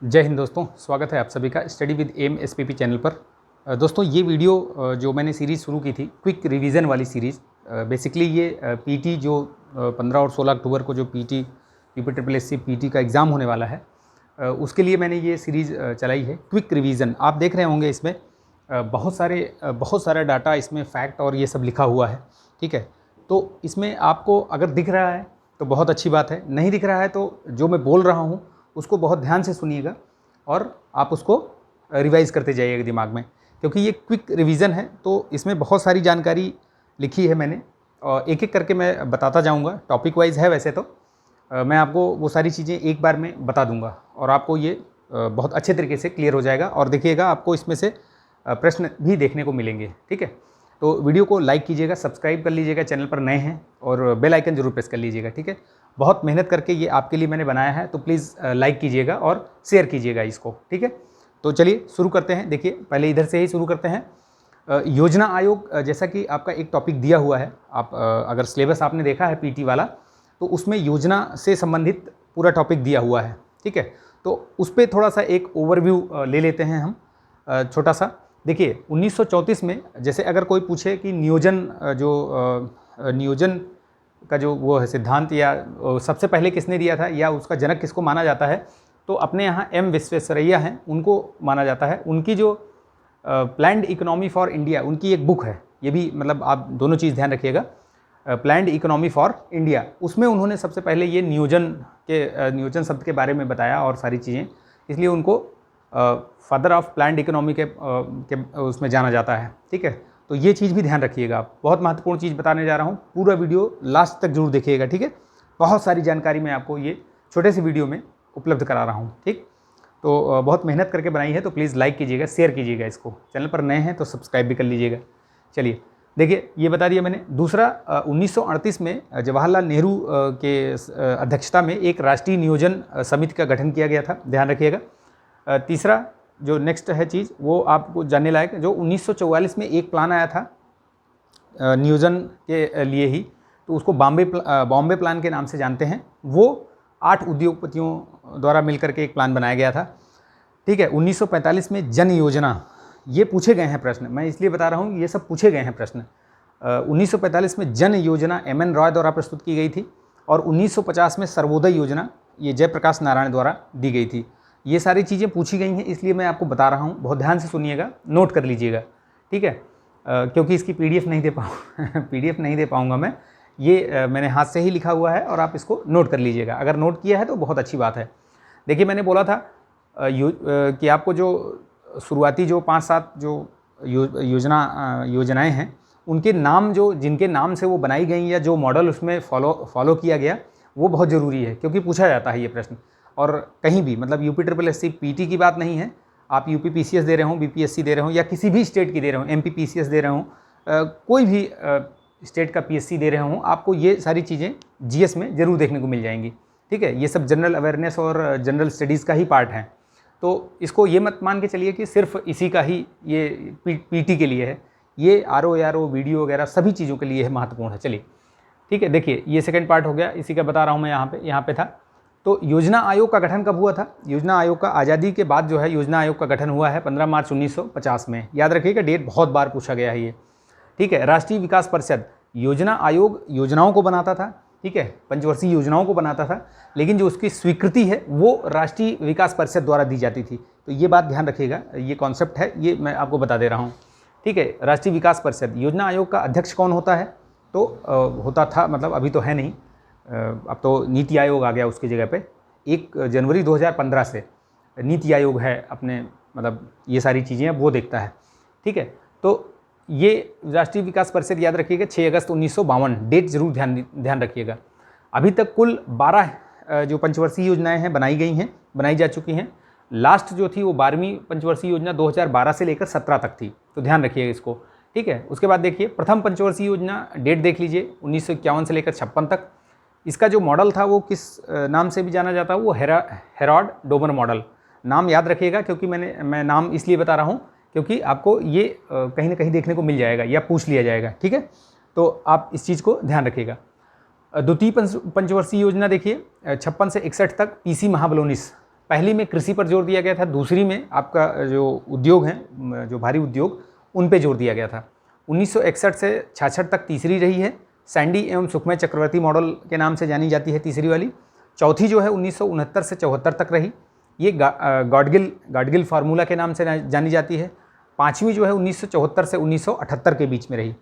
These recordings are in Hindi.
जय हिंद दोस्तों, स्वागत है आप सभी का study with M SPP channel पर। दोस्तों ये वीडियो जो मैंने सीरीज़ शुरू की थी, क्विक रिवीजन वाली सीरीज़, बेसिकली ये पीटी जो 15 और 16 अक्टूबर को जो पीटी यूपीट्रिपल पीटी का एग्ज़ाम होने वाला है, उसके लिए मैंने ये सीरीज़ चलाई है क्विक रिवीजन। आप देख रहे होंगे इसमें बहुत सारा डाटा, इसमें फैक्ट और ये सब लिखा हुआ है। ठीक है, तो इसमें आपको अगर दिख रहा है तो बहुत अच्छी बात है, नहीं दिख रहा है तो जो मैं बोल रहा हूँ उसको बहुत ध्यान से सुनिएगा और आप उसको रिवाइज़ करते जाइएगा दिमाग में, क्योंकि ये क्विक रिवीजन है तो इसमें बहुत सारी जानकारी लिखी है मैंने और एक एक करके मैं बताता जाऊंगा। टॉपिक वाइज है वैसे तो, मैं आपको वो सारी चीज़ें एक बार में बता दूंगा और आपको ये बहुत अच्छे तरीके से क्लियर हो जाएगा। और देखिएगा, आपको इसमें से प्रश्न भी देखने को मिलेंगे। ठीक है, तो वीडियो को लाइक कीजिएगा, सब्सक्राइब कर लीजिएगा चैनल पर नए हैं, और बेल आइकन जरूर प्रेस कर लीजिएगा। ठीक है, बहुत मेहनत करके ये आपके लिए मैंने बनाया है, तो प्लीज़ लाइक कीजिएगा और शेयर कीजिएगा इसको। ठीक है, तो चलिए शुरू करते हैं। देखिए, पहले इधर से ही शुरू करते हैं। योजना आयोग, जैसा कि आपका एक टॉपिक दिया हुआ है, आप अगर सिलेबस आपने देखा है पीटी वाला, तो उसमें योजना से संबंधित पूरा टॉपिक दिया हुआ है। ठीक है, तो उस पर थोड़ा सा एक ओवरव्यू ले लेते हैं हम, छोटा सा। देखिए, 1934 में जैसे अगर कोई पूछे कि नियोजन का जो वो है सिद्धांत, या सबसे पहले किसने दिया था, या उसका जनक किसको माना जाता है, तो अपने यहाँ एम विश्वेश्वरैया हैं, उनको माना जाता है। उनकी जो प्लान्ड इकोनॉमी फॉर इंडिया, उनकी एक बुक है, ये भी मतलब आप दोनों चीज़ ध्यान रखिएगा, प्लान्ड इकोनॉमी फॉर इंडिया, उसमें उन्होंने सबसे पहले ये नियोजन शब्द के बारे में बताया और सारी चीज़ें, इसलिए उनको फादर ऑफ प्लान्ड इकोनॉमी के उसमें जाना जाता है। ठीक है, तो ये चीज़ भी ध्यान रखिएगा आप, बहुत महत्वपूर्ण चीज़ बताने जा रहा हूँ, पूरा वीडियो लास्ट तक जरूर देखिएगा। ठीक है, बहुत सारी जानकारी मैं आपको ये छोटे से वीडियो में उपलब्ध करा रहा हूँ। ठीक, तो बहुत मेहनत करके बनाई है, तो प्लीज़ लाइक कीजिएगा, शेयर कीजिएगा इसको। चैनल पर नए हैं तो सब्सक्राइब भी कर लीजिएगा। चलिए देखिए, ये बता दिया मैंने। दूसरा, 1938 में जवाहरलाल नेहरू के अध्यक्षता में एक राष्ट्रीय नियोजन समिति का गठन किया गया था, ध्यान रखिएगा। तीसरा जो नेक्स्ट है चीज़, वो आपको जानने लायक, जो 1944 में एक प्लान आया था नियोजन के लिए ही, तो उसको बॉम्बे प्लान के नाम से जानते हैं। वो 8 उद्योगपतियों द्वारा मिलकर के एक प्लान बनाया गया था। ठीक है, 1945 में जन योजना, ये पूछे गए हैं प्रश्न, मैं इसलिए बता रहा हूँ, ये सब पूछे गए हैं प्रश्न। 1945 में जन योजना एम.एन. रॉय द्वारा प्रस्तुत की गई थी, और 1950 में सर्वोदय योजना, ये जयप्रकाश नारायण द्वारा दी गई थी। ये सारी चीज़ें पूछी गई हैं, इसलिए मैं आपको बता रहा हूँ, बहुत ध्यान से सुनिएगा, नोट कर लीजिएगा। ठीक है, क्योंकि इसकी पीडीएफ नहीं दे पाऊँगा मैं, ये मैंने हाथ से ही लिखा हुआ है, और आप इसको नोट कर लीजिएगा। अगर नोट किया है तो बहुत अच्छी बात है। देखिए, मैंने बोला था कि आपको जो शुरुआती जो 5-7 जो योजनाएँ हैं, उनके नाम, जो जिनके नाम से वो बनाई गई, या जो मॉडल उसमें फॉलो किया गया, वो बहुत ज़रूरी है, क्योंकि पूछा जाता है ये प्रश्न। और कहीं भी, मतलब यूपीट्रिपल पीटी की बात नहीं है, आप यूपी पीसीएस दे रहे हो, बीपीएससी दे रहे हो, या किसी भी स्टेट की दे रहे हो, एमपी पीसीएस दे रहे हो, कोई भी स्टेट का पीएससी दे रहे हो, आपको ये सारी चीज़ें जीएस में ज़रूर देखने को मिल जाएंगी। ठीक है, ये सब जनरल अवेयरनेस और जनरल स्टडीज़ का ही पार्ट है, तो इसको ये मत मान के चलिए कि सिर्फ इसी का ही ये पीटी के लिए है। ये आरओ वीडियो वगैरह सभी चीज़ों के लिए है, महत्वपूर्ण है। चलिए ठीक है, देखिए, ये सेकेंड पार्ट हो गया, इसी का बता रहा हूँ मैं यहाँ पे था। तो योजना आयोग का गठन कब हुआ था? योजना आयोग का आज़ादी के बाद जो है, योजना आयोग का गठन हुआ है 15 मार्च 1950 में। याद रखिएगा, डेट बहुत बार पूछा गया है ये। ठीक है, राष्ट्रीय विकास परिषद, योजना आयोग योजनाओं को बनाता था। ठीक है, पंचवर्षीय योजनाओं को बनाता था, लेकिन जो उसकी स्वीकृति है वो राष्ट्रीय विकास परिषद द्वारा दी जाती थी। तो ये बात ध्यान रखिएगा, ये कॉन्सेप्ट है, ये मैं आपको बता दे रहा हूँ। ठीक है, राष्ट्रीय विकास परिषद, योजना आयोग का अध्यक्ष कौन होता है? तो होता था, मतलब अभी तो है नहीं, अब तो नीति आयोग आ गया उसकी जगह पे। 1 जनवरी 2015 से नीति आयोग है अपने, मतलब ये सारी चीज़ें वो देखता है। ठीक है, तो ये राष्ट्रीय विकास परिषद, याद रखिएगा, 6 अगस्त 1952, डेट जरूर ध्यान रखिएगा। अभी तक कुल 12 जो पंचवर्षीय योजनाएं हैं बनाई जा चुकी हैं। लास्ट जो थी वो 12वीं पंचवर्षीय योजना 2012 से लेकर 17 तक थी, तो ध्यान रखिएगा इसको। ठीक है, उसके बाद देखिए, प्रथम पंचवर्षीय योजना, डेट देख लीजिए, 1951 से लेकर 56 तक। इसका जो मॉडल था वो किस नाम से भी जाना जाता है? वो हेरॉड डोमर मॉडल। नाम याद रखिएगा, क्योंकि मैं नाम इसलिए बता रहा हूँ क्योंकि आपको ये कहीं ना कहीं देखने को मिल जाएगा या पूछ लिया जाएगा। ठीक है, तो आप इस चीज़ को ध्यान रखिएगा। द्वितीय पंचवर्षीय योजना देखिए, 56 से 61 तक, पीसी महाबलोनिस, पहली में कृषि पर जोर दिया गया था, दूसरी में आपका जो उद्योग हैं, जो भारी उद्योग, उन पे जोर दिया गया था। 1961 से 66 तक तीसरी रही है, सैंडी एवं सुखमय चक्रवर्ती मॉडल के नाम से जानी जाती है तीसरी वाली। चौथी जो है 1969 से 74 तक रही, ये गॉडगिल फार्मूला के नाम से जानी जाती है। पाँचवीं जो है 1974 से 1978 के बीच में रही,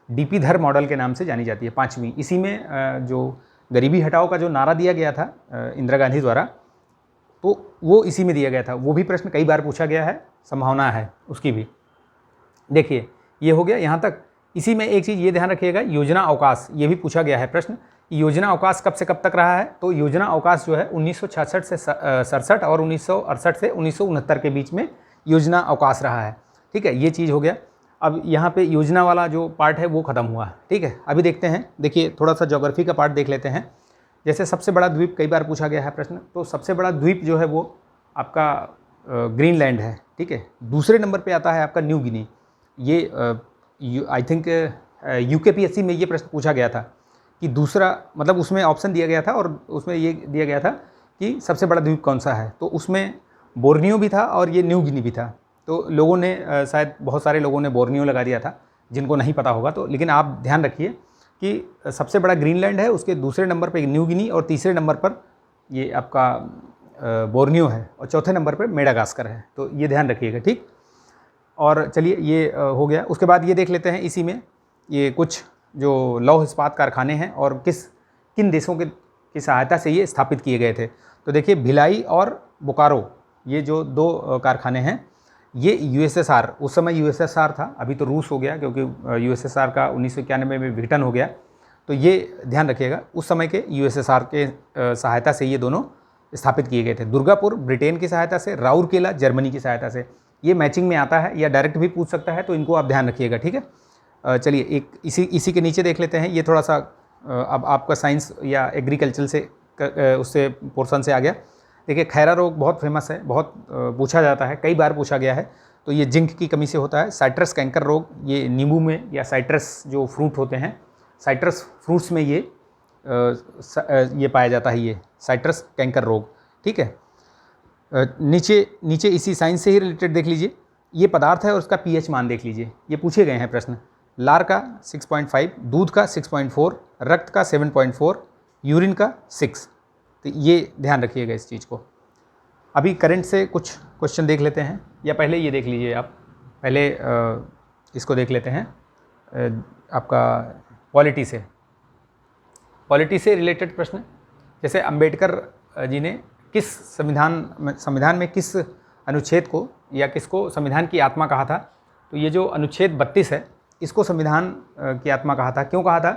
डीपी धर मॉडल के नाम से जानी जाती है पाँचवीं। इसी में जो गरीबी हटाओ का जो नारा दिया गया था इंदिरा गांधी द्वारा, तो वो इसी में दिया गया था। वो भी प्रश्न कई बार पूछा गया है, संभावना है उसकी भी। देखिए ये हो गया यहाँ तक। इसी में एक चीज़ ये ध्यान रखिएगा, योजना अवकाश, ये भी पूछा गया है प्रश्न। योजना अवकाश कब से कब तक रहा है? तो योजना अवकाश जो है 1966 से 67 और 1968 से 1969 के बीच में योजना अवकाश रहा है। ठीक है, ये चीज़ हो गया। अब यहाँ पे योजना वाला जो पार्ट है वो ख़त्म हुआ है। ठीक है, अभी देखते हैं, देखिए थोड़ा सा ज्योग्राफी का पार्ट देख लेते हैं। जैसे सबसे बड़ा द्वीप कई बार पूछा गया है प्रश्न, तो सबसे बड़ा द्वीप जो है वो आपका ग्रीनलैंड है। ठीक है, दूसरे नंबर पे आता है आपका न्यू गिनी। ये आई थिंक यूकेपीएससी में ये प्रश्न पूछा गया था कि दूसरा, मतलब उसमें ऑप्शन दिया गया था और उसमें ये दिया गया था कि सबसे बड़ा द्वीप कौन सा है, तो उसमें बोर्नियो भी था और ये न्यू गिनी भी था। तो लोगों ने शायद बहुत सारे लोगों ने बोर्नियो लगा दिया था, जिनको नहीं पता होगा तो, लेकिन आप ध्यान रखिए कि सबसे बड़ा ग्रीनलैंड है, उसके दूसरे नंबर पर न्यू गिनी और तीसरे नंबर पर ये आपका बोर्नियो है और चौथे नंबर पर मेडागास्कर है। तो ये ध्यान रखिएगा। ठीक, और चलिए ये हो गया। उसके बाद ये देख लेते हैं, इसी में ये कुछ जो लौह इस्पात कारखाने हैं और किन देशों की सहायता से ये स्थापित किए गए थे। तो देखिए भिलाई और बोकारो, ये जो दो कारखाने हैं, ये यूएसएसआर, उस समय यूएसएसआर था, अभी तो रूस हो गया क्योंकि यूएसएसआर का 1991 में विघटन हो गया। तो ये ध्यान रखिएगा, उस समय के यूएसएसआर के सहायता से ये दोनों स्थापित किए गए थे। दुर्गापुर ब्रिटेन की सहायता से, राउरकेला जर्मनी की सहायता से। ये मैचिंग में आता है या डायरेक्ट भी पूछ सकता है, तो इनको आप ध्यान रखिएगा। ठीक है, चलिए एक इसी के नीचे देख लेते हैं। ये थोड़ा सा अब आपका साइंस या एग्रीकल्चर से उससे पोर्शन से आ गया। देखिए खैरा रोग बहुत फेमस है, बहुत पूछा जाता है, कई बार पूछा गया है। तो ये जिंक की कमी से होता है। साइट्रस कैंकर रोग, ये नींबू में या साइट्रस जो फ्रूट होते हैं, साइट्रस फ्रूट्स में ये पाया जाता है, ये साइट्रस कैंकर रोग। ठीक है, नीचे इसी साइंस से ही रिलेटेड देख लीजिए, ये पदार्थ है और उसका पीएच मान देख लीजिए। ये पूछे गए हैं प्रश्न। लार का 6.5, दूध का 6.4, रक्त का 7.4, यूरिन का 6। तो ये ध्यान रखिएगा इस चीज़ को। अभी करंट से कुछ क्वेश्चन देख लेते हैं, या पहले ये देख लीजिए आप, पहले इसको देख लेते हैं आपका पॉलिटी से रिलेटेड प्रश्न। जैसे अंबेडकर जी ने किस संविधान में किस अनुच्छेद को या किसको संविधान की आत्मा कहा था? तो ये जो अनुच्छेद 32 है, इसको संविधान की आत्मा कहा था। क्यों कहा था?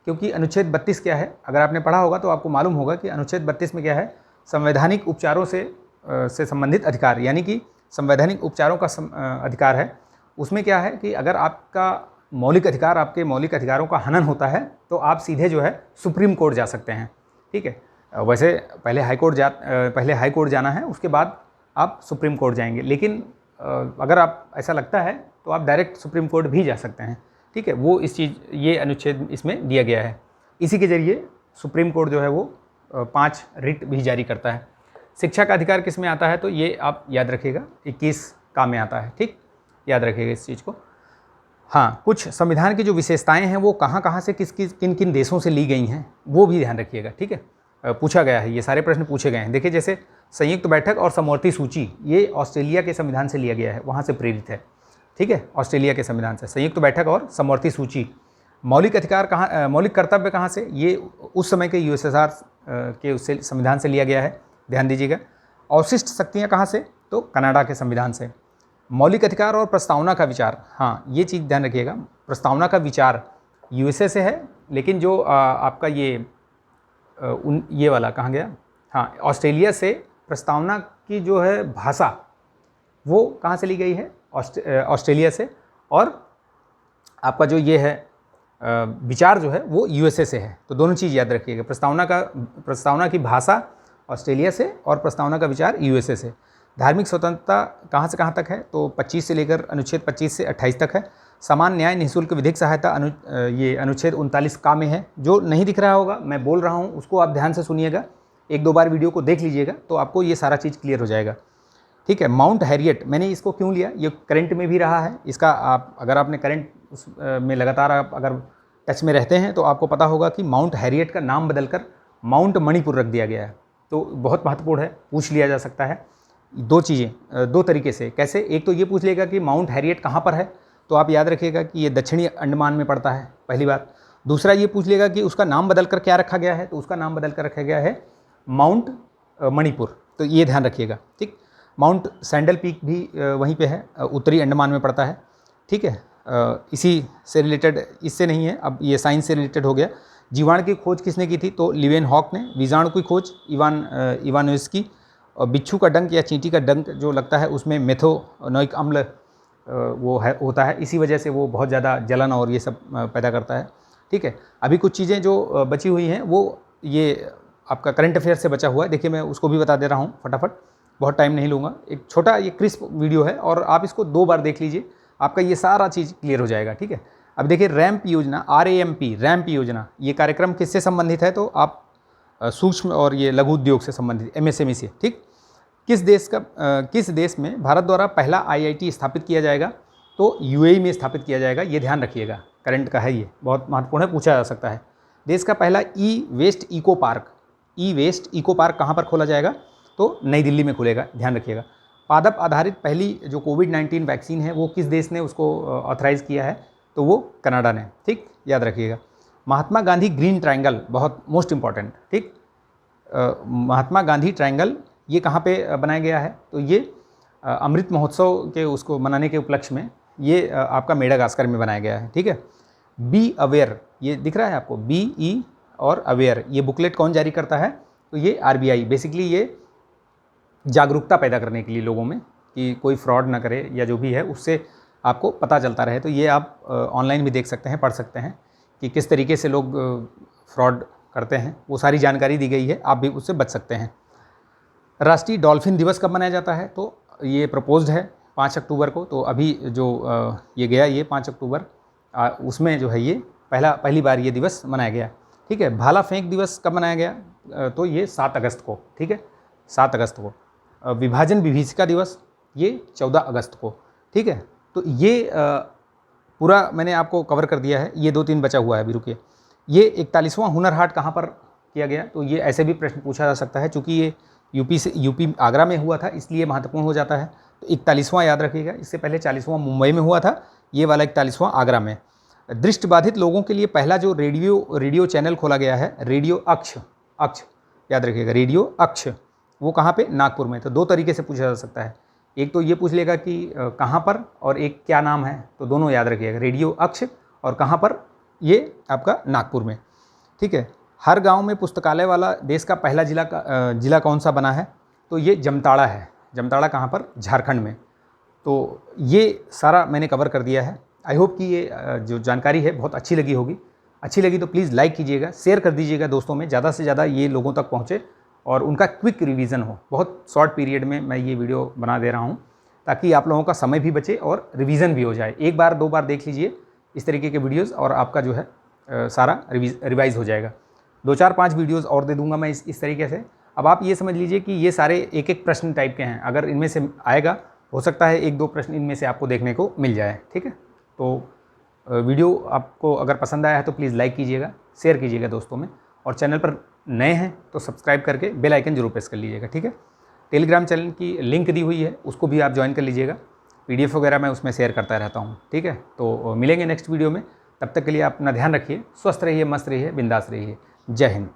क्योंकि अनुच्छेद 32 क्या है, अगर आपने पढ़ा होगा तो आपको मालूम होगा कि अनुच्छेद 32 में क्या है, संवैधानिक उपचारों से संबंधित अधिकार, यानी कि संवैधानिक उपचारों का अधिकार है। उसमें क्या है कि अगर आपका मौलिक अधिकार, आपके मौलिक अधिकारों का हनन होता है, तो आप सीधे जो है सुप्रीम कोर्ट जा सकते हैं। ठीक है, वैसे पहले हाई कोर्ट जाना है, उसके बाद आप सुप्रीम कोर्ट जाएंगे, लेकिन अगर आप ऐसा लगता है तो आप डायरेक्ट सुप्रीम कोर्ट भी जा सकते हैं। ठीक है, वो ये अनुच्छेद इसमें दिया गया है। इसी के जरिए सुप्रीम कोर्ट जो है वो 5 रिट भी जारी करता है। शिक्षा का अधिकार किस में आता है? तो ये आप याद रखिएगा, 21 का में आता है। ठीक, याद रखिएगा इस चीज़ को। हाँ, कुछ संविधान की जो विशेषताएं हैं वो कहाँ से किन किन देशों से ली गई हैं, वो भी ध्यान रखिएगा। ठीक है, पूछा गया है, ये सारे प्रश्न पूछे गए हैं। देखिए जैसे संयुक्त बैठक और समवर्ती सूची, ये ऑस्ट्रेलिया के संविधान से लिया गया है, वहाँ से प्रेरित है। ठीक है, ऑस्ट्रेलिया के संविधान से संयुक्त बैठक और समवर्ती सूची। मौलिक अधिकार मौलिक कर्तव्य कहाँ से? ये उस समय के यूएसएसआर के उससे संविधान से लिया गया है, ध्यान दीजिएगा। अवशिष्ट शक्तियाँ कहाँ से? तो कनाडा के संविधान से। मौलिक अधिकार और प्रस्तावना का विचार, हाँ ये चीज़ ध्यान रखिएगा, प्रस्तावना का विचार यूएसए से है, लेकिन जो आपका ये वाला कहाँ गया? हाँ, ऑस्ट्रेलिया से प्रस्तावना की जो है भाषा, वो कहाँ से ली गई है? ऑस्ट्रेलिया से। और आपका जो ये है विचार जो है वो यूएसए से है। तो दोनों चीज़ याद रखिएगा, प्रस्तावना की भाषा ऑस्ट्रेलिया से और प्रस्तावना का विचार यूएसए से। धार्मिक स्वतंत्रता कहाँ से कहाँ तक है? तो 25 से लेकर अनुच्छेद 25 से 28 तक है। समान न्याय निःशुल्क विधिक सहायता ये अनुच्छेद 39 का में है। जो नहीं दिख रहा होगा, मैं बोल रहा हूँ, उसको आप ध्यान से सुनिएगा, एक दो बार वीडियो को देख लीजिएगा तो आपको ये सारा चीज़ क्लियर हो जाएगा। ठीक है, माउंट हैरियट मैंने इसको क्यों लिया, ये करंट में भी रहा है इसका, आप अगर आपने करंट में लगातार आप अगर टच में रहते हैं तो आपको पता होगा कि माउंट हैरियट का नाम बदलकर माउंट मणिपुर रख दिया गया है। तो बहुत महत्वपूर्ण है, पूछ लिया जा सकता है। दो चीज़ें, दो तरीके से, कैसे, एक तो ये पूछ लेगा कि माउंट हैरियट कहाँ पर है, तो आप याद रखिएगा कि ये दक्षिणी अंडमान में पड़ता है, पहली बात। दूसरा ये पूछ लेगा कि उसका नाम बदल कर क्या रखा गया है, तो उसका नाम बदल कर रखा गया है माउंट मणिपुर, तो ये ध्यान रखिएगा। ठीक, माउंट सैंडल पीक भी वहीं पे है, उत्तरी अंडमान में पड़ता है। ठीक है, इसी से रिलेटेड, इससे नहीं है, अब ये साइंस से रिलेटेड हो गया। जीवाणु की खोज किसने की थी, तो लिवेनहॉक ने। विजाणु की खोज इवानोव्स्की। और बिच्छू का डंक या चींटी का डंक जो लगता है उसमें मेथोनोइक अम्ल वो है होता है, इसी वजह से वो बहुत ज़्यादा जलन और ये सब पैदा करता है। ठीक है, अभी कुछ चीज़ें जो बची हुई हैं वो ये आपका करंट अफेयर से बचा हुआ है। देखिए मैं उसको भी बता दे रहा हूँ फटाफट, बहुत टाइम नहीं लूँगा। एक छोटा ये क्रिस्प वीडियो है और आप इसको 2 बार देख लीजिए, आपका ये सारा चीज़ क्लियर हो जाएगा। ठीक है, अब देखिए रैम्प योजना, RAMP, रैम्प योजना, ये कार्यक्रम किससे संबंधित है, तो आप सूक्ष्म और ये लघु उद्योग से संबंधित, MSME से। ठीक, किस देश में भारत द्वारा पहला IIT स्थापित किया जाएगा, तो UAE में स्थापित किया जाएगा, ये ध्यान रखिएगा, करंट का है, ये बहुत महत्वपूर्ण है, पूछा जा सकता है। देश का पहला ई-वेस्ट इको पार्क कहाँ पर खोला जाएगा, तो नई दिल्ली में खुलेगा, ध्यान रखिएगा। पादप आधारित पहली जो कोविड-19 वैक्सीन है वो किस देश ने उसको ऑथराइज़ किया है, तो वो कनाडा ने। ठीक, याद रखिएगा। महात्मा गांधी ग्रीन ट्रायंगल, बहुत मोस्ट इम्पॉर्टेंट। ठीक, महात्मा गांधी ट्रायंगल ये कहाँ पे बनाया गया है, तो ये अमृत महोत्सव के उसको मनाने के उपलक्ष्य में ये आपका मेडागास्कर में बनाया गया है। ठीक है, बी अवेयर, ये दिख रहा है आपको, BE और अवेयर, ये बुकलेट कौन जारी करता है, तो ये RBI। बेसिकली ये जागरूकता पैदा करने के लिए लोगों में कि कोई फ्रॉड ना करे या जो भी है उससे आपको पता चलता रहे। तो ये आप ऑनलाइन भी देख सकते हैं, पढ़ सकते हैं कि किस तरीके से लोग फ्रॉड करते हैं, वो सारी जानकारी दी गई है, आप भी उससे बच सकते हैं। राष्ट्रीय डॉल्फिन दिवस कब मनाया जाता है, तो ये प्रपोज्ड है 5 अक्टूबर को। तो अभी जो ये गया, ये 5 अक्टूबर, उसमें जो है ये पहली बार ये दिवस मनाया गया। ठीक है, भाला फेंक दिवस कब मनाया गया, तो ये 7 अगस्त को। ठीक है, 7 अगस्त को। विभाजन विभीषिका दिवस ये 14 अगस्त को। ठीक है, तो ये पूरा मैंने आपको कवर कर दिया है। ये 2-3 बचा हुआ है, अभी रुकिए। ये 41वां हुनर हाट कहाँ पर किया गया, तो ये ऐसे भी प्रश्न पूछा जा सकता है, चूँकि ये यूपी आगरा में हुआ था इसलिए महत्वपूर्ण हो जाता है। तो 41वां याद रखिएगा, इससे पहले 40वां मुंबई में हुआ था, ये वाला 41वां आगरा में। दृष्टिबाधित लोगों के लिए पहला जो रेडियो चैनल खोला गया है, रेडियो अक्ष, याद रखिएगा, रेडियो अक्ष, वो कहाँ पे, नागपुर में। तो 2 तरीके से पूछा जा सकता है, एक तो ये पूछ लेगा कि कहाँ पर, और एक क्या नाम है, तो दोनों याद रखिएगा, रेडियो अक्ष और कहाँ पर, ये आपका नागपुर में। ठीक है, हर गांव में पुस्तकालय वाला देश का पहला जिला कौन सा बना है, तो ये जामताड़ा है। जामताड़ा कहाँ पर, झारखंड में। तो ये सारा मैंने कवर कर दिया है। आई होप कि ये जो जानकारी है बहुत अच्छी लगी होगी। अच्छी लगी तो प्लीज़ लाइक कीजिएगा, शेयर कर दीजिएगा दोस्तों में, ज़्यादा से ज़्यादा ये लोगों तक पहुँचे और उनका क्विक रिवीजन हो। बहुत शॉर्ट पीरियड में मैं ये वीडियो बना दे रहा हूँ ताकि आप लोगों का समय भी बचे और रिवीजन भी हो जाए। 1 बार 2 बार देख लीजिए इस तरीके के वीडियोज़ और आपका जो है सारा रिवाइज़ हो जाएगा। 2-4-5 वीडियोज़ और दे दूंगा मैं इस तरीके से। अब आप ये समझ लीजिए कि ये सारे एक प्रश्न टाइप के हैं, अगर इनमें से आएगा, हो सकता है 1-2 प्रश्न इनमें से आपको देखने को मिल जाए। ठीक है, तो वीडियो आपको अगर पसंद आया है तो प्लीज़ लाइक कीजिएगा, शेयर कीजिएगा दोस्तों में, और चैनल पर नए हैं तो सब्सक्राइब करके बेल आइकन जरूर प्रेस कर लीजिएगा। ठीक है, टेलीग्राम चैनल की लिंक दी हुई है, उसको भी आप ज्वाइन कर लीजिएगा। PDF वगैरह मैं उसमें शेयर करता रहता हूँ। ठीक है, तो मिलेंगे नेक्स्ट वीडियो में, तब तक के लिए आप अपना ध्यान रखिए, स्वस्थ रहिए, मस्त रहिए, बिंदास रहिए। जय हिंद।